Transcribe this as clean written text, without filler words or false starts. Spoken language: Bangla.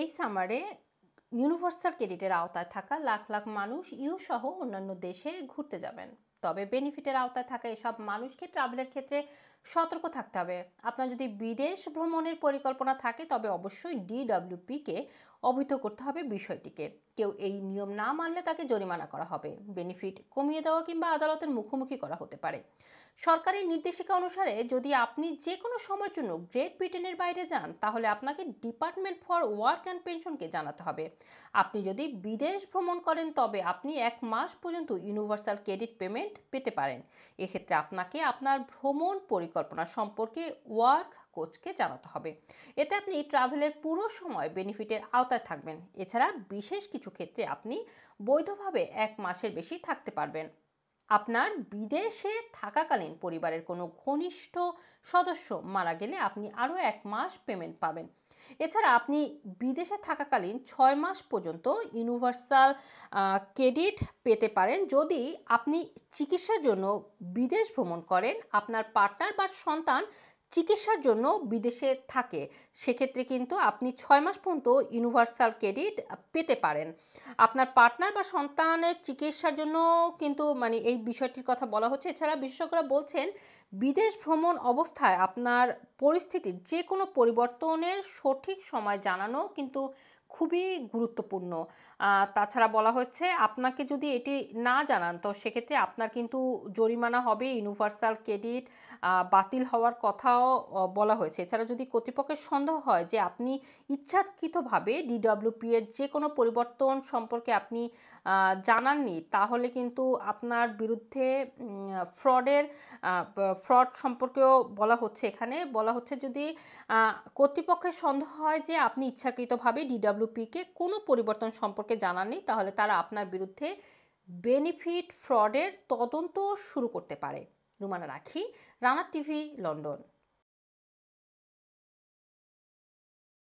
এই সামারে ইউনিভার্সাল ক্রেডিটের আওতায় থাকা লাখ লাখ মানুষ ইউ সহ অন্যান্য দেশে ঘুরতে যাবেন। তবে বেনিফিটের আওতায় থাকা এসব মানুষকে ট্রাভেলের ক্ষেত্রে সতর্ক থাকতে হবে। আপনার যদি বিদেশ ভ্রমণের পরিকল্পনা থাকে তবে অবশ্যই ডিডব্লিউপি কে অবহিত করতে হবে বিষয়টিকে। কেউ এই নিয়ম না মানলে তাকে জরিমানা করা হবে, বেনিফিট কমিয়ে দেওয়া কিংবা আদালতের মুখোমুখি করা হতে পারে। সরকারি নির্দেশিকা অনুসারে যদি আপনি যে কোনো সময়ের জন্য গ্রেট ব্রিটেনের বাইরে যান তাহলে আপনাকে ডিপার্টমেন্ট ফর ওয়ার্ক অ্যান্ড পেনশনকে জানাতে হবে। আপনি যদি বিদেশ ভ্রমণ করেন তবে আপনি 1 মাস পর্যন্ত ইউনিভার্সাল ক্রেডিট পেমেন্ট পেতে পারেন। এক্ষেত্রে আপনাকে আপনার ভ্রমণ পরিকল্পনা সম্পর্কে ওয়ার্ক কোচকে জানাতে হবে। এতে আপনি ট্রাভেলের পুরো সময় বেনিফিটের আওতায় থাকবেন। এছাড়া বিশেষ কিছু ক্ষেত্রে আপনি বৈধভাবে 1 মাসের বেশি থাকতে পারবেন। আপনার বিদেশে থাকাকালীন পরিবারের কোনো ঘনিষ্ঠ সদস্য মারা গেলে আপনি আরও 1 মাস পেমেন্ট পাবেন। এছাড়া আপনি বিদেশে থাকাকালীন 6 মাস পর্যন্ত ইউনিভার্সাল ক্রেডিট পেতে পারেন যদি আপনি চিকিৎসার জন্য বিদেশ ভ্রমণ করেন, আপনার পার্টনার বা সন্তান চিকিৎসার জন্য বিদেশে থাকে। সেক্ষেত্রে কিন্তু আপনি 6 মাস পর্যন্ত ইউনিভার্সাল ক্রেডিট পেতে পারেন। আপনার পার্টনার বা সন্তানের চিকিৎসার জন্য কিন্তু এই বিষয়টির কথা বলা হচ্ছে। এছাড়া বিশেষজ্ঞরা বলছেন বিদেশ ভ্রমণ অবস্থায় আপনার পরিস্থিতির যে কোনো পরিবর্তনের সঠিক সময় জানানো কিন্তু খুবই গুরুত্বপূর্ণ। তাছাড়া বলা হচ্ছে আপনাকে যদি এটি না জানান তো সেক্ষেত্রে আপনার কিন্তু জরিমানা হবে, ইউনিভার্সাল ক্রেডিট বাতিল হওয়ার কথাও বলা হয়েছে। এছাড়া যদি কর্তৃপক্ষের সন্দেহ হয় যে আপনি ইচ্ছাকৃতভাবে ডিডব্লিউপি এর যে কোনো পরিবর্তন সম্পর্কে আপনি জানাননি তাহলে কিন্তু আপনার বিরুদ্ধে ফ্রড সম্পর্কেও বলা হচ্ছে। এখানে বলা হচ্ছে যদি কর্তৃপক্ষের সন্দেহ হয় যে আপনি ইচ্ছাকৃতভাবে ডিডব্লিউপি কে কোনো পরিবর্তন সম্পর্কে জানাননি তাহলে তারা আপনার বিরুদ্ধে বেনিফিট ফ্রডের তদন্ত শুরু করতে পারে। রুমানা রাখি, রানা টিভি, লন্ডন।